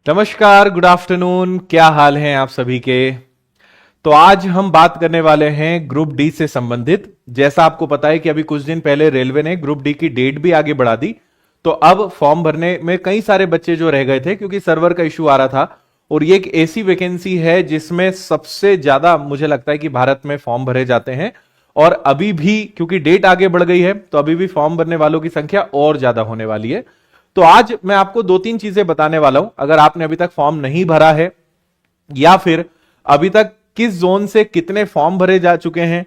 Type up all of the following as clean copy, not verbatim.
नमस्कार, good afternoon. क्या हाल है आप सभी के। तो आज हम बात करने वाले हैं ग्रुप डी से संबंधित। जैसा आपको पता है कि अभी कुछ दिन पहले रेलवे ने ग्रुप डी की डेट भी आगे बढ़ा दी। तो अब फॉर्म भरने में कई सारे बच्चे जो रह गए थे क्योंकि सर्वर का इश्यू आ रहा था, और ये एक ऐसी वैकेंसी है जिसमें सबसे ज्यादा मुझे लगता है कि भारत में फॉर्म भरे जाते हैं। और अभी भी क्योंकि डेट आगे बढ़ गई है तो अभी भी फॉर्म भरने वालों की संख्या और ज्यादा होने वाली है। तो आज मैं आपको दो तीन चीजें बताने वाला हूं। अगर आपने अभी तक फॉर्म नहीं भरा है या फिर अभी तक किस जोन से कितने फॉर्म भरे जा चुके हैं,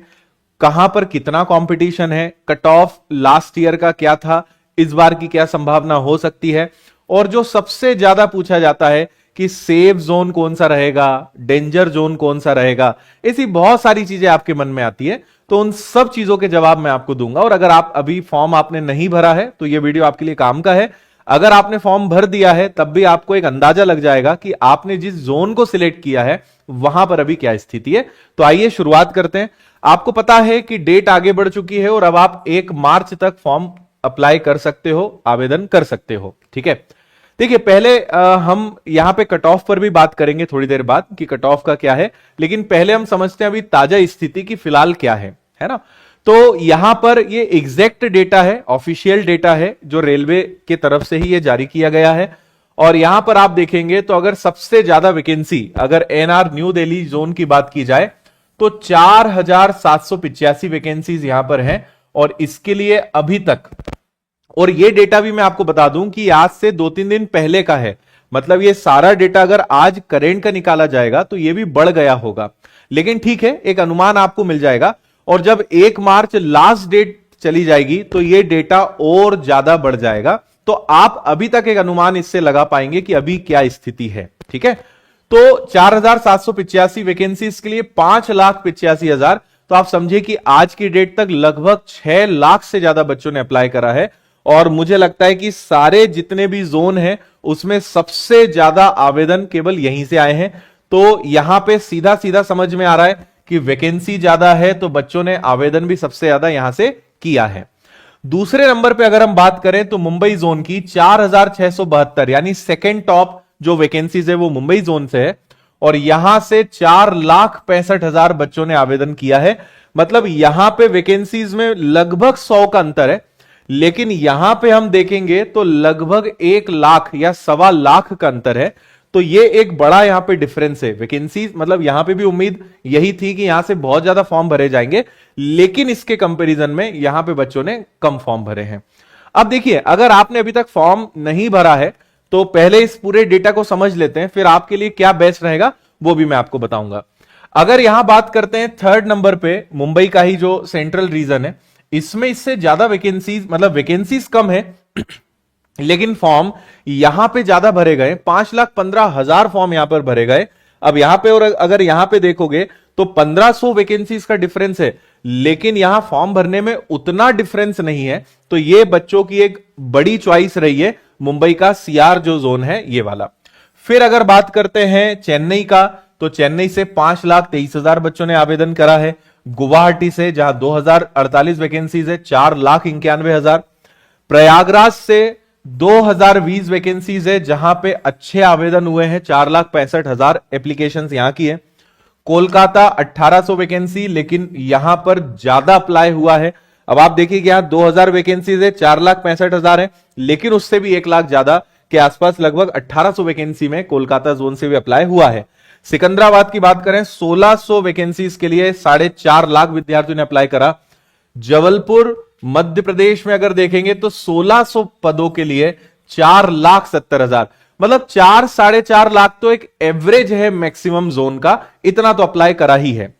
कहां पर कितना कंपटीशन है, कट ऑफ लास्ट ईयर का क्या था, इस बार की क्या संभावना हो सकती है, और जो सबसे ज्यादा पूछा जाता है कि सेफ जोन कौन सा रहेगा, डेंजर जोन कौन सा रहेगा, ऐसी बहुत सारी चीजें आपके मन में आती है। तो उन सब चीजों के जवाब मैं आपको दूंगा। और अगर आप अभी फॉर्म आपने नहीं भरा है तो यह वीडियो आपके लिए काम का है। अगर आपने फॉर्म भर दिया है तब भी आपको एक अंदाजा लग जाएगा कि आपने जिस जोन को सिलेक्ट किया है वहां पर अभी क्या स्थिति है। तो आइए शुरुआत करते हैं। आपको पता है कि डेट आगे बढ़ चुकी है और अब आप 1 मार्च तक फॉर्म अप्लाई कर सकते हो, आवेदन कर सकते हो। ठीक है, देखिए पहले हम यहां पे कट ऑफ पर भी बात करेंगे थोड़ी देर बाद कि कट ऑफ का क्या है, लेकिन पहले हम समझते हैं अभी ताजा स्थिति की फिलहाल क्या है ना। तो यहां पर ये एग्जैक्ट डेटा है, ऑफिशियल डेटा है जो रेलवे की तरफ से ही ये जारी किया गया है। और यहां पर आप देखेंगे तो अगर सबसे ज्यादा वैकेंसी अगर एनआर न्यू दिल्ली जोन की बात की जाए तो 4785 वैकेंसीज यहां पर हैं। और इसके लिए अभी तक, और ये डेटा भी मैं आपको बता दूं कि आज से 2-3 दिन पहले का है, मतलब ये सारा डेटा अगर आज करेंट का निकाला जाएगा तो ये भी बढ़ गया होगा, लेकिन ठीक है, एक अनुमान आपको मिल जाएगा। और जब 1 मार्च लास्ट डेट चली जाएगी तो ये डेटा और ज्यादा बढ़ जाएगा। तो आप अभी तक एक अनुमान इससे लगा पाएंगे कि अभी क्या स्थिति है। ठीक है, तो 4785 वैकेंसीज के लिए 5,85,000। तो आप समझे कि आज की डेट तक लगभग 6 लाख से ज्यादा बच्चों ने अप्लाई करा है। और मुझे लगता है कि सारे जितने भी जोन हैं उसमें सबसे ज्यादा आवेदन केवल यहीं से आए हैं। तो यहां पे सीधा सीधा समझ में आ रहा है कि वैकेंसी ज्यादा है तो बच्चों ने आवेदन भी सबसे ज्यादा यहां से किया है। दूसरे नंबर पे अगर हम बात करें तो मुंबई जोन की 4672, यानी सेकेंड टॉप जो वैकेंसीज है वो मुंबई जोन से है। और यहां से 4,65,000 बच्चों ने आवेदन किया है। मतलब यहां पे वैकेंसीज में लगभग 100 का अंतर है, लेकिन यहां पे हम देखेंगे तो लगभग 1 लाख या 1.25 लाख का अंतर है। तो ये एक बड़ा यहां पे डिफरेंस है वैकेंसी। मतलब यहां पे भी उम्मीद यही थी कि यहां से बहुत ज्यादा फॉर्म भरे जाएंगे, लेकिन इसके कंपैरिजन में यहां पे बच्चों ने कम फॉर्म भरे हैं। अब देखिए, अगर आपने अभी तक फॉर्म नहीं भरा है तो पहले इस पूरे डेटा को समझ लेते हैं, फिर आपके लिए क्या बेस्ट रहेगा वो भी मैं आपको बताऊंगा। अगर यहां बात करते हैं थर्ड नंबर पे मुंबई का ही जो सेंट्रल रीजन है, इसमें इससे ज्यादा वैकेंसीज, मतलब वैकेंसीज कम है लेकिन फॉर्म यहां पे ज्यादा भरे गए। 5,15,000 फॉर्म यहां पर भरे गए। अब यहां पे, और अगर यहां पे देखोगे तो 1500 वैकेंसीज का डिफरेंस है, लेकिन यहां फॉर्म भरने में उतना डिफरेंस नहीं है। तो ये बच्चों की एक बड़ी चॉइस रही है मुंबई का सीआर जो जोन है ये वाला। फिर अगर बात करते हैं चेन्नई का, तो चेन्नई से 5,23,000 बच्चों ने आवेदन करा है। गुवाहाटी से जहां 2,048 वैकेंसीज है, 4,91,000। प्रयागराज से 2,020 वैकेंसीज है जहां पे अच्छे आवेदन हुए हैं, 4,65,000 एप्लीकेशंस यहां की है। कोलकाता 1,800 वैकेंसी, लेकिन यहां पर ज्यादा अप्लाई हुआ है। अब आप देखिए कि यहां 2,000 वैकेंसीज है, 4,65,000 है, लेकिन उससे भी 1 लाख ज्यादा के आसपास लगभग 1,800 वैकेंसी में कोलकाता जोन से भी अप्लाई हुआ है। सिकंदराबाद की बात करें, 1,600 वैकेंसीज के लिए 4.5 लाख विद्यार्थियों ने अप्लाई करा। जबलपुर मध्य प्रदेश में अगर देखेंगे तो 1,600 पदों के लिए 4,70,000, मतलब 4-4.5 लाख तो एक एवरेज है मैक्सिमम जोन का, इतना तो अप्लाई करा ही है।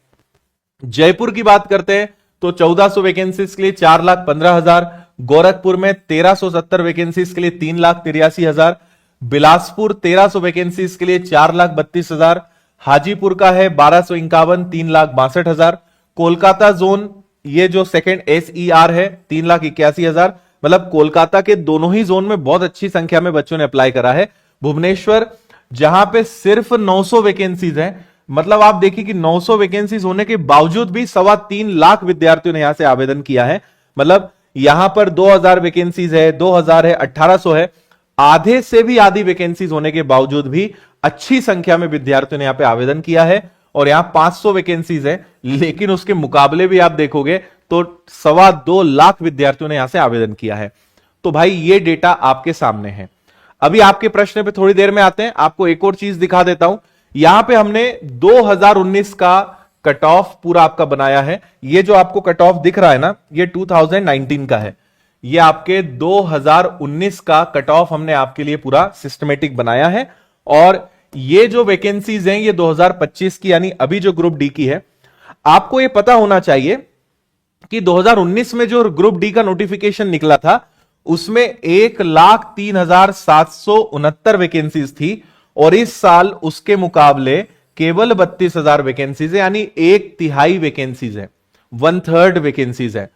जयपुर की बात करते हैं तो 1,400 वैकेंसीज के लिए 4,15,000। गोरखपुर में 1,370 वैकेंसीज के लिए 3,83,000। बिलासपुर 1,300 वैकेंसीज के लिए 4,32,000। हाजीपुर का है 1,251, 3,62,000। कोलकाता जोन, ये जो सेकेंड SER है, 3,81,000। मतलब कोलकाता के दोनों ही जोन में बहुत अच्छी संख्या में बच्चों ने अप्लाई करा है। भुवनेश्वर, जहां पे सिर्फ 900 वैकेंसीज हैं, मतलब आप देखिए कि 900 वैकेंसीज होने के बावजूद भी 3.25 लाख विद्यार्थियों ने यहां से आवेदन किया है। मतलब यहां पर 2,000 वैकेंसीज है, 2,000 है, 1,800 है। आधे से भी आधी वैकेंसीज होने के बावजूद भी अच्छी संख्या में विद्यार्थियों ने यहां पे आवेदन किया है और यहां 500 वैकेंसीज है, लेकिन उसके मुकाबले भी आप देखोगे तो 2.25 लाख विद्यार्थियों ने यहां से आवेदन किया है। तो भाई ये डेटा आपके सामने है। अभी आपके प्रश्न पे थोड़ी देर में आते हैं, आपको एक और चीज दिखा देता हूं। यहां पे हमने 2019 का कट ऑफ पूरा आपका बनाया है। ये जो आपको कट ऑफ दिख रहा है ना, ये 2019 का है। ये आपके 2019 का कट ऑफ हमने आपके लिए पूरा सिस्टमेटिक बनाया है। और ये जो वैकेंसीज हैं ये 2025 की, यानी अभी जो ग्रुप डी की है। आपको ये पता होना चाहिए कि 2019 में जो ग्रुप डी का नोटिफिकेशन निकला था उसमें 1,03,769 वैकेंसीज थी और इस साल उसके मुकाबले केवल 32,000 वैकेंसीज है, यानी 1/3 वैकेंसीज है, 1/3 वैकेंसीज है।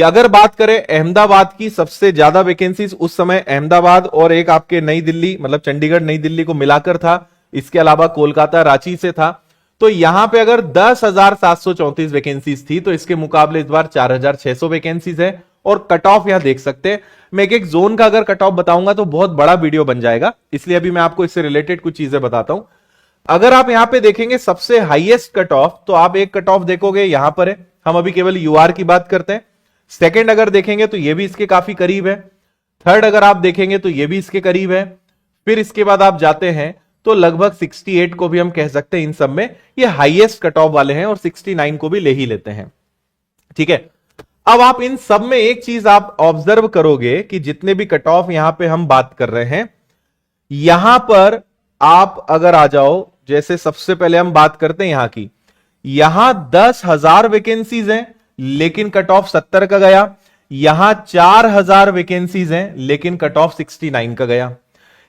अगर बात करें अहमदाबाद की, सबसे ज्यादा वैकेंसीज उस समय अहमदाबाद और एक आपके नई दिल्ली, मतलब चंडीगढ़ नई दिल्ली को मिलाकर था। इसके अलावा कोलकाता रांची से था। तो यहां पे अगर 10,734 वैकेंसीज थी तो इसके मुकाबले इस बार 4,600 वैकेंसीज है। और कट ऑफ यहां देख सकते हैं। मैं एक जोन का अगर कट ऑफ बताऊंगा तो बहुत बड़ा वीडियो बन जाएगा, इसलिए अभी मैं आपको इससे रिलेटेड कुछ चीजें बताता हूं। अगर आप यहां पे देखेंगे सबसे हाईएस्ट कट ऑफ, तो आप एक कट ऑफ देखोगे यहां पर है। हम अभी केवल यूआर की बात करते हैं। सेकंड अगर देखेंगे तो ये भी इसके काफी करीब है। थर्ड अगर आप देखेंगे तो ये भी इसके करीब है। फिर इसके बाद आप जाते हैं तो लगभग 68 को भी हम कह सकते हैं इन सब में ये हाईएस्ट कट ऑफ वाले हैं, और 69 को भी ले ही लेते हैं। ठीक है, अब आप इन सब में एक चीज आप ऑब्जर्व करोगे कि जितने भी कट ऑफ यहां पे हम बात कर रहे हैं, यहां पर आप अगर आ जाओ, जैसे सबसे पहले हम बात करते हैं यहां की, यहां 10,000 वैकेंसीज हैं लेकिन कट ऑफ 70 का गया। यहां 4,000 वैकेंसीज हैं लेकिन कट ऑफ 69 का गया।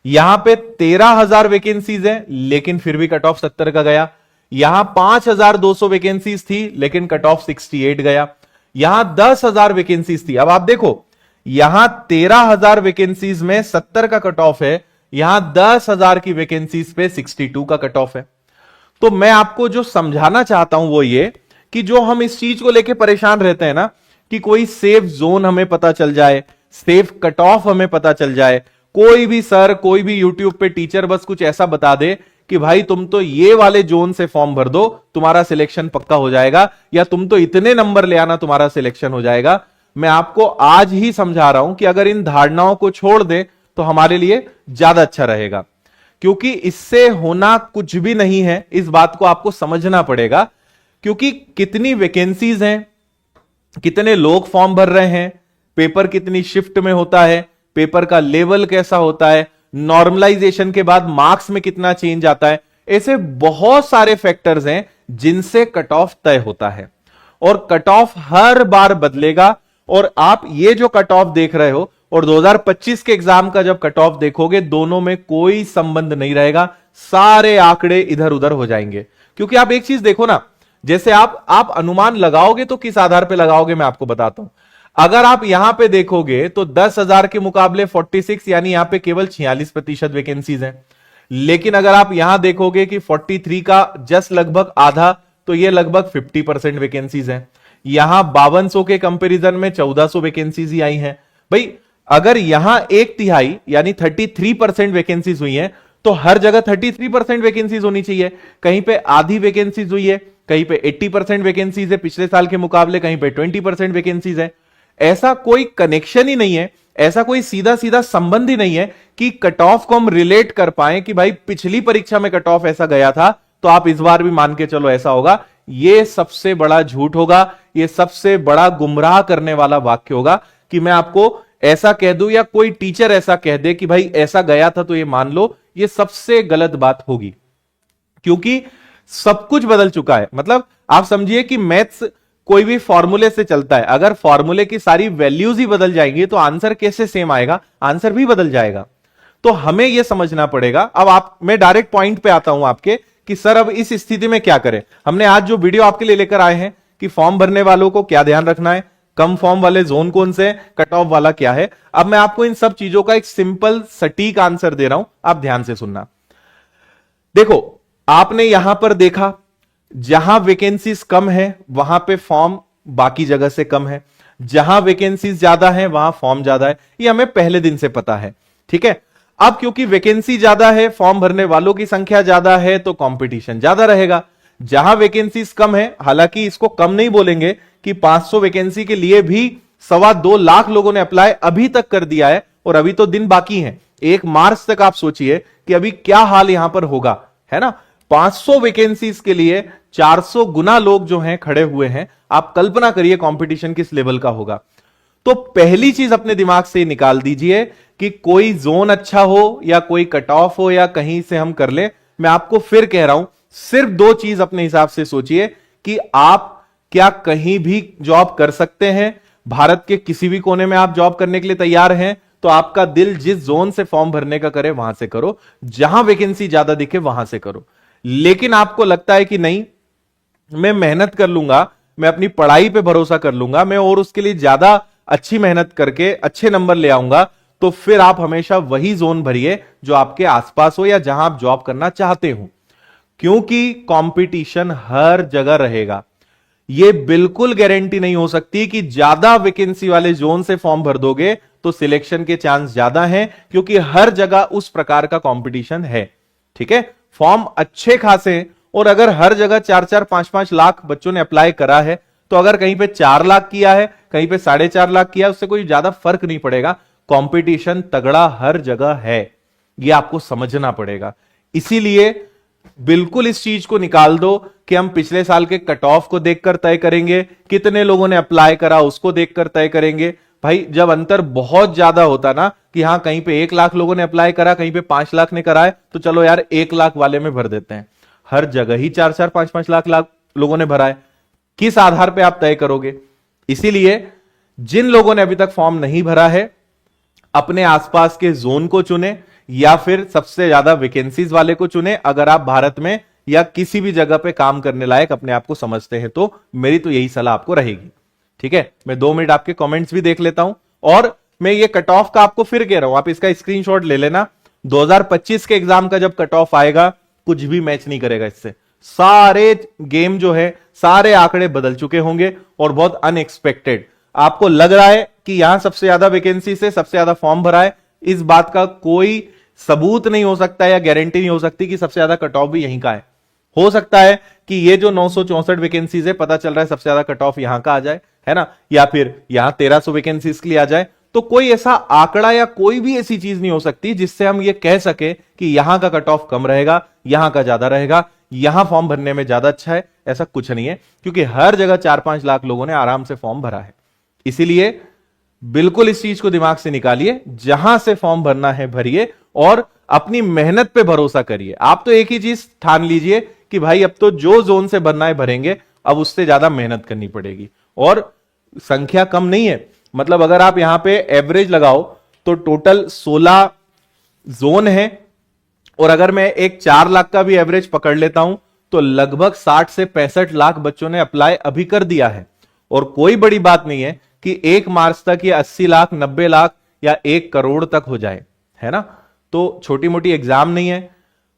यहां पे 13,000 वैकेंसीज हैं लेकिन फिर भी कट ऑफ 70 का गया। यहां 5,200 वैकेंसीज थी लेकिन कट ऑफ 68 गया। यहां 10,000 वैकेंसीज थी। अब आप देखो, यहां 13,000 वैकेंसीज में 70 का कट ऑफ है, यहां 10,000 की वैकेंसीज पे 62 का कट ऑफ है। तो मैं आपको जो समझाना चाहता हूं वो ये कि जो हम इस चीज को लेके परेशान रहते हैं ना, कि कोई सेफ जोन हमें पता चल जाए, सेफ कट ऑफ हमें पता चल जाए, कोई भी सर, कोई भी यूट्यूब पे टीचर बस कुछ ऐसा बता दे कि भाई तुम तो ये वाले जोन से फॉर्म भर दो, तुम्हारा सिलेक्शन पक्का हो जाएगा, या तुम तो इतने नंबर ले आना, तुम्हारा सिलेक्शन हो जाएगा। मैं आपको आज ही समझा रहा हूं कि अगर इन धारणाओं को छोड़ दें तो हमारे लिए ज्यादा अच्छा रहेगा, क्योंकि इससे होना कुछ भी नहीं है। इस बात को आपको समझना पड़ेगा, क्योंकि कितनी वैकेंसीज हैं, कितने लोग फॉर्म भर रहे हैं, पेपर कितनी शिफ्ट में होता है, पेपर का लेवल कैसा होता है, नॉर्मलाइजेशन के बाद मार्क्स में कितना चेंज आता है, ऐसे बहुत सारे फैक्टर्स हैं जिनसे कट ऑफ तय होता है। और कट ऑफ हर बार बदलेगा। और आप ये जो कट ऑफ देख रहे हो और 2025 के एग्जाम का जब कट ऑफ देखोगे, दोनों में कोई संबंध नहीं रहेगा, सारे आंकड़े इधर उधर हो जाएंगे। क्योंकि आप एक चीज देखो ना, जैसे आप अनुमान लगाओगे तो किस आधार पे लगाओगे मैं आपको बताता हूं। अगर आप यहां पे देखोगे तो 10,000 के मुकाबले 46, यानी यहां पे केवल 46% वैकेंसीज हैं। लेकिन अगर आप यहां देखोगे कि 43 का जस्ट लगभग आधा, तो ये लगभग 50% वैकेंसीज हैं। यहां 5200 के कंपैरिजन में 1400 वैकेंसीज ही आई हैं। भाई अगर यहां 1/3 यानी 33% वैकेंसीज हुई हैं, तो हर जगह 33% वैकेंसीज होनी चाहिए। कहीं पे आधी वैकेंसीज हुई है, कहीं पे 80% वैकेंसीज है पिछले साल के मुकाबले, कहीं पे 20% वैकेंसीज है। ऐसा कोई कनेक्शन ही नहीं है, ऐसा कोई सीधा सीधा संबंध ही नहीं है कि कट ऑफ को हम रिलेट कर पाए कि भाई पिछली परीक्षा में कट ऑफ ऐसा गया था तो आप इस बार भी मान के चलो ऐसा होगा। यह सबसे बड़ा झूठ होगा, यह सबसे बड़ा गुमराह करने वाला वाक्य होगा कि मैं आपको ऐसा कह दूं या कोई टीचर ऐसा कह दे कि भाई ऐसा गया था तो ये मान लो। यह सबसे गलत बात होगी, क्योंकि सब कुछ बदल चुका है। मतलब आप समझिए कि मैथ्स कोई भी फॉर्मूले से चलता है, अगर फॉर्मूले की सारी वैल्यूज ही बदल जाएंगी तो आंसर कैसे सेम आएगा, आंसर भी बदल जाएगा। तो हमें यह समझना पड़ेगा। अब मैं डायरेक्ट पॉइंट पे आता हूं आपके कि सर अब इस स्थिति में क्या करें। हमने आज जो वीडियो आपके लिए लेकर आए हैं कि फॉर्म भरने वालों को क्या ध्यान रखना है, कम फॉर्म वाले जोन कौन से, कट ऑफ वाला क्या है। अब मैं आपको इन सब चीजों का एक सिंपल सटीक आंसर दे रहा हूं, आप ध्यान से सुनना। देखो, आपने यहां पर देखा जहां वैकेंसीज कम है वहां पे फॉर्म बाकी जगह से कम है, जहां वैकेंसीज ज्यादा है वहां फॉर्म ज्यादा है। ये हमें पहले दिन से पता है। ठीक है। अब क्योंकि वैकेंसी ज्यादा है, फॉर्म भरने वालों की संख्या ज्यादा है, तो कंपटीशन ज्यादा रहेगा। जहां वैकेंसीज कम है, हालांकि इसको कम नहीं बोलेंगे कि 500 वैकेंसी के लिए भी 2.25 लाख लोगों ने अप्लाई अभी तक कर दिया है, और अभी तो दिन बाकी हैं। 1 मार्च तक आप सोचिए कि अभी क्या हाल यहां पर होगा, है ना। 500 वैकेंसीज के लिए 400 गुना लोग जो हैं खड़े हुए हैं। आप कल्पना करिए कंपटीशन किस लेवल का होगा। तो पहली चीज अपने दिमाग से निकाल दीजिए कि कोई जोन अच्छा हो या कोई कट ऑफ हो या कहीं से हम कर ले। मैं आपको फिर कह रहा हूं, सिर्फ 2 चीज अपने हिसाब से सोचिए कि आप क्या कहीं भी जॉब कर सकते हैं। भारत के किसी भी कोने में आप जॉब करने के लिए तैयार हैं, तो आपका दिल जिस जोन से फॉर्म भरने का करे वहां से करो, जहां वैकेंसी ज्यादा दिखे वहां से करो। लेकिन आपको लगता है कि नहीं, मैं मेहनत कर लूंगा, मैं अपनी पढ़ाई पे भरोसा कर लूंगा, मैं और उसके लिए ज्यादा अच्छी मेहनत करके अच्छे नंबर ले आऊंगा, तो फिर आप हमेशा वही जोन भरिए जो आपके आसपास हो या जहां आप जॉब करना चाहते हो, क्योंकि कंपटीशन हर जगह रहेगा। यह बिल्कुल गारंटी नहीं हो सकती कि ज्यादा वैकेंसी वाले जोन से फॉर्म भर दोगे तो सिलेक्शन के चांस ज्यादा हैं, क्योंकि हर जगह उस प्रकार का कंपटीशन है। ठीक है, फॉर्म अच्छे खासे, और अगर हर जगह 4-4, 5-5 लाख बच्चों ने अप्लाई करा है, तो अगर कहीं पे 4 लाख किया है, कहीं पे 4.5 लाख किया, उससे कोई ज्यादा फर्क नहीं पड़ेगा। कंपटीशन तगड़ा हर जगह है, यह आपको समझना पड़ेगा। इसीलिए बिल्कुल इस चीज को निकाल दो कि हम पिछले साल के कट ऑफ को देखकर तय करेंगे, कितने लोगों ने अप्लाई करा उसको देखकर तय करेंगे। भाई जब अंतर बहुत ज्यादा होता ना कि हाँ कहीं पे 1 लाख लोगों ने अप्लाई करा, कहीं पे 5 लाख ने करा है, तो चलो यार 1 लाख वाले में भर देते हैं। हर जगह ही 4-4, 5-5 लाख लोगों ने भरा है, किस आधार पे आप तय करोगे? इसीलिए जिन लोगों ने अभी तक फॉर्म नहीं भरा है, अपने आसपास के जोन को चुने या फिर सबसे ज्यादा वैकेंसीज वाले को चुने। अगर आप भारत में या किसी भी जगह पे काम करने लायक अपने आप को समझते हैं, तो मेरी तो यही सलाह आपको रहेगी। ठीक है, मैं 2 मिनट आपके कमेंट्स भी देख लेता हूं, और मैं ये कट ऑफ का आपको फिर कह रहा हूं, आप इसका स्क्रीनशॉट ले लेना। 2025 के एग्जाम का जब कट ऑफ आएगा, कुछ भी मैच नहीं करेगा इससे। सारे गेम जो है, सारे आंकड़े बदल चुके होंगे और बहुत अनएक्सपेक्टेड। आपको लग रहा है कि यहां सबसे ज्यादा वैकेंसी से सबसे ज्यादा फॉर्म भरा है, इस बात का कोई सबूत नहीं हो सकता या गारंटी नहीं हो सकती कि सबसे ज्यादा कट ऑफ भी यहीं का है। हो सकता है कि ये जो 964 वैकेंसीज है, पता चल रहा है सबसे ज्यादा कट ऑफ यहां का आ जाए, है ना, या फिर यहां 1300 वैकेंसीज के लिए आ जाए। तो कोई ऐसा आंकड़ा या कोई भी ऐसी चीज नहीं हो सकती जिससे हम ये कह सके कि यहां का कट ऑफ कम रहेगा, यहां का ज्यादा रहेगा, यहां फॉर्म भरने में ज्यादा अच्छा है। ऐसा कुछ नहीं है, क्योंकि हर जगह 4-5 लाख लोगों ने आराम से फॉर्म भरा है। इसीलिए बिल्कुल इस चीज को दिमाग से निकालिए, जहां से फॉर्म भरना है भरिए और अपनी मेहनत पे भरोसा करिए। आप तो एक ही चीज ठान लीजिए कि भाई अब तो जो जोन से भरना है भरेंगे, अब उससे ज्यादा मेहनत करनी पड़ेगी। और संख्या कम नहीं है, मतलब अगर आप यहां पे एवरेज लगाओ तो टोटल 16 जोन है, और अगर मैं एक 4 लाख का भी एवरेज पकड़ लेता हूं तो लगभग 60 से 65 लाख बच्चों ने अप्लाई अभी कर दिया है। और कोई बड़ी बात नहीं है कि 1 मार्च तक ये 80 लाख, 90 लाख या 1 करोड़ तक हो जाए, है ना। तो छोटी मोटी एग्जाम नहीं है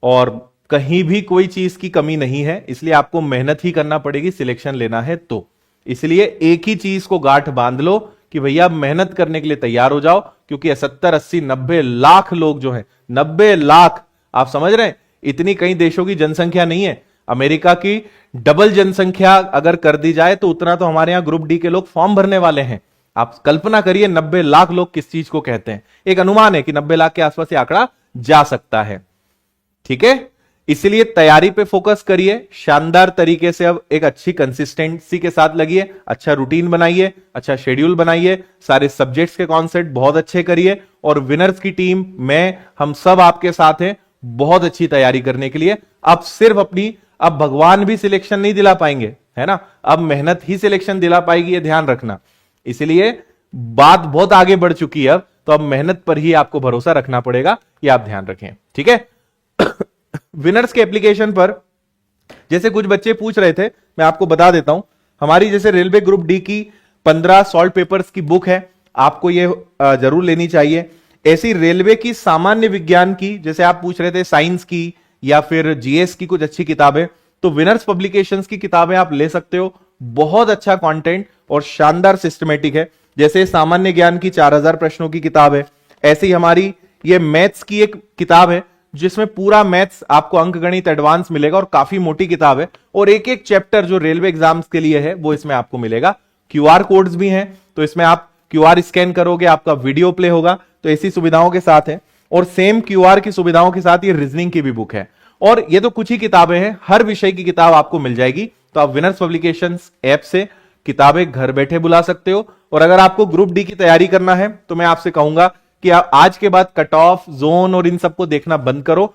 और कहीं भी कोई चीज की कमी नहीं है, इसलिए आपको मेहनत ही करना पड़ेगी सिलेक्शन लेना है तो। इसलिए एक ही चीज को गांठ बांध लो कि भैया मेहनत करने के लिए तैयार हो जाओ, क्योंकि 70, 80, 90 लाख लोग जो हैं, 90 लाख, आप समझ रहे हैं, इतनी कई देशों की जनसंख्या नहीं है। अमेरिका की डबल जनसंख्या अगर कर दी जाए तो उतना तो हमारे यहां ग्रुप डी के लोग फॉर्म भरने वाले हैं। आप कल्पना करिए 90 लाख लोग किस चीज को कहते हैं। एक अनुमान है कि 90 लाख के आसपास ये आंकड़ा जा सकता है। ठीक है, इसलिए तैयारी पे फोकस करिए, शानदार तरीके से अब एक अच्छी कंसिस्टेंसी के साथ लगिए, अच्छा रूटीन बनाइए, अच्छा शेड्यूल बनाइए, सारे सब्जेक्ट्स के कॉन्सेप्ट बहुत अच्छे करिए, और विनर्स की टीम, मैं, हम सब आपके साथ हैं बहुत अच्छी तैयारी करने के लिए। अब सिर्फ अपनी, अब भगवान भी सिलेक्शन नहीं दिला पाएंगे, है ना, अब मेहनत ही सिलेक्शन दिला पाएगी, ये ध्यान रखना। इसलिए बात बहुत आगे बढ़ चुकी है अब, तो अब मेहनत पर ही आपको भरोसा रखना पड़ेगा, ये आप ध्यान रखें। ठीक है, विनर्स के एप्लीकेशन पर जैसे कुछ बच्चे पूछ रहे थे, मैं आपको बता देता हूं। हमारी जैसे रेलवे ग्रुप डी की 15 सॉल्व पेपर्स की बुक है, आपको ये जरूर लेनी चाहिए। ऐसी रेलवे की सामान्य विज्ञान की, जैसे आप पूछ रहे थे साइंस की या फिर जीएस की कुछ अच्छी किताबें, तो विनर्स पब्लिकेशंस की किताबें आप ले सकते हो। बहुत अच्छा कंटेंट और शानदार सिस्टमेटिक है। जैसे सामान्य ज्ञान की 4000 प्रश्नों की किताब है, ऐसी हमारी ये मैथ्स की एक किताब है जिसमें पूरा मैथ्स आपको अंकगणित एडवांस मिलेगा और काफी मोटी किताब है, और एक एक चैप्टर जो रेलवे एग्जाम्स के लिए है वो इसमें आपको मिलेगा। क्यूआर कोड्स भी हैं, तो इसमें आप क्यूआर स्कैन करोगे, आपका वीडियो प्ले होगा, तो ऐसी सुविधाओं के साथ है। और सेम क्यूआर की सुविधाओं के साथ ये रीजनिंग की भी बुक है। और ये तो कुछ ही किताबें हैं, हर विषय की किताब आपको मिल जाएगी। तो आप विनर्स पब्लिकेशंस ऐप से किताबें घर बैठे बुला सकते हो। और अगर आपको ग्रुप डी की तैयारी करना है तो मैं आपसे कहूंगा कि आप आज के बाद कट ऑफ, जोन और इन सबको देखना बंद करो,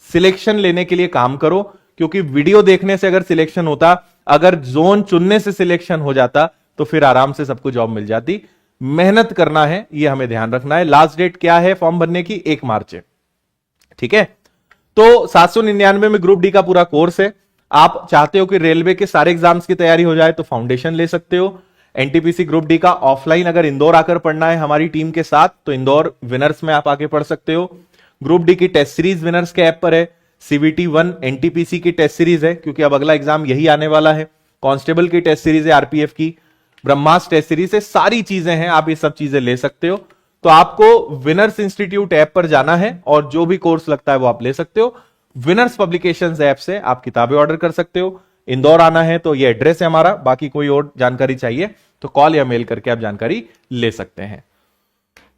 सिलेक्शन लेने के लिए काम करो। क्योंकि वीडियो देखने से अगर सिलेक्शन होता, अगर जोन चुनने से सिलेक्शन हो जाता, तो फिर आराम से सबको जॉब मिल जाती। मेहनत करना है, यह हमें ध्यान रखना है। लास्ट डेट क्या है फॉर्म भरने की? 1 मार्च है, ठीक है। तो 799 में ग्रुप डी का पूरा कोर्स है। आप चाहते हो कि रेलवे के सारे एग्जाम्स की तैयारी हो जाए तो फाउंडेशन ले सकते हो। एनटीपीसी ग्रुप डी का ऑफलाइन अगर इंदौर आकर पढ़ना है हमारी टीम के साथ, तो इंदौर विनर्स में आप आके पढ़ सकते हो। ग्रुप डी की टेस्ट सीरीज विनर्स के ऐप पर है। सीबीटी 1 एनटीपीसी की टेस्ट सीरीज है, क्योंकि अब अगला एग्जाम यही आने वाला है। कांस्टेबल की टेस्ट सीरीज है, आरपीएफ की, ब्रह्मास्त्र टेस्ट सीरीज है, सारी चीजें हैं, आप ये सब चीजें ले सकते हो। तो आपको विनर्स इंस्टीट्यूट ऐप पर जाना है और जो भी कोर्स लगता है वो आप ले सकते हो। विनर्स पब्लिकेशंस ऐप से आप किताबें ऑर्डर कर सकते हो। इंदौर आना है तो ये एड्रेस है हमारा, बाकी कोई और जानकारी चाहिए तो कॉल या मेल करके आप जानकारी ले सकते हैं।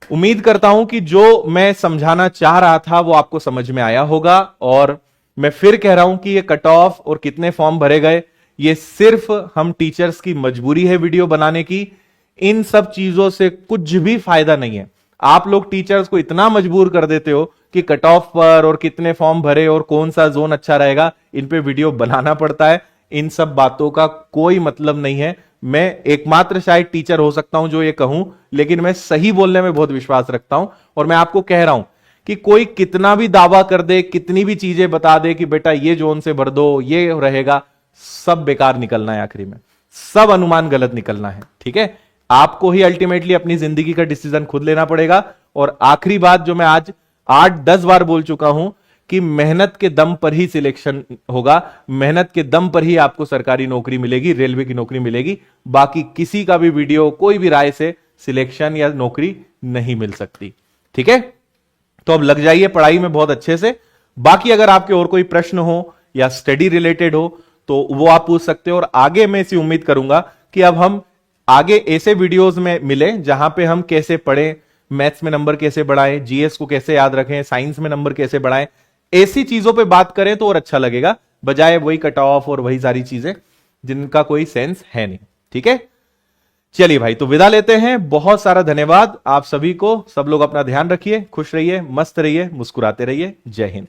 उम्मीद करता हूं कि जो मैं समझाना चाह रहा था वो आपको समझ में आया होगा। और मैं फिर कह रहा हूं कि ये कट ऑफ और कितने फॉर्म भरे गए, ये सिर्फ हम टीचर्स की मजबूरी है वीडियो बनाने की। इन सब चीजों से कुछ भी फायदा नहीं है। आप लोग टीचर्स को इतना मजबूर कर देते हो कि कट ऑफ पर और कितने फॉर्म भरे और कौन सा जोन अच्छा रहेगा, इन पे वीडियो बनाना पड़ता है। इन सब बातों का कोई मतलब नहीं है। मैं एकमात्र शायद टीचर हो सकता हूं जो ये कहूं, लेकिन मैं सही बोलने में बहुत विश्वास रखता हूं। और मैं आपको कह रहा हूं कि कोई कितना भी दावा कर दे, कितनी भी चीजें बता दे कि बेटा ये जोन से भर दो, ये रहेगा, सब बेकार निकलना है। आखिरी में सब अनुमान गलत निकलना है, ठीक है। आपको ही अल्टीमेटली अपनी जिंदगी का डिसीजन खुद लेना पड़ेगा। और आखिरी बात जो मैं आज 8-10 बार बोल चुका हूं कि मेहनत के दम पर ही सिलेक्शन होगा, मेहनत के दम पर ही आपको सरकारी नौकरी मिलेगी, रेलवे की नौकरी मिलेगी। बाकी किसी का भी वीडियो, कोई भी राय से सिलेक्शन या नौकरी नहीं मिल सकती, ठीक है। तो अब लग जाइए पढ़ाई में बहुत अच्छे से। बाकी अगर आपके और कोई प्रश्न हो या स्टडी रिलेटेड हो तो वो आप पूछ सकते हो। और आगे मैं इसी उम्मीद करूंगा कि अब हम आगे ऐसे वीडियोस में मिले जहां पे हम कैसे पढ़ें, मैथ्स में नंबर कैसे बढ़ाएं, जीएस को कैसे याद रखें, साइंस में नंबर कैसे बढ़ाएं, ऐसी चीजों पे बात करें तो और अच्छा लगेगा, बजाय वही कट ऑफ और वही सारी चीजें जिनका कोई सेंस है नहीं, ठीक है। चलिए भाई, तो विदा लेते हैं। बहुत सारा धन्यवाद आप सभी को। सब लोग अपना ध्यान रखिए, खुश रहिए, मस्त रहिए, मुस्कुराते रहिए। जय हिंद।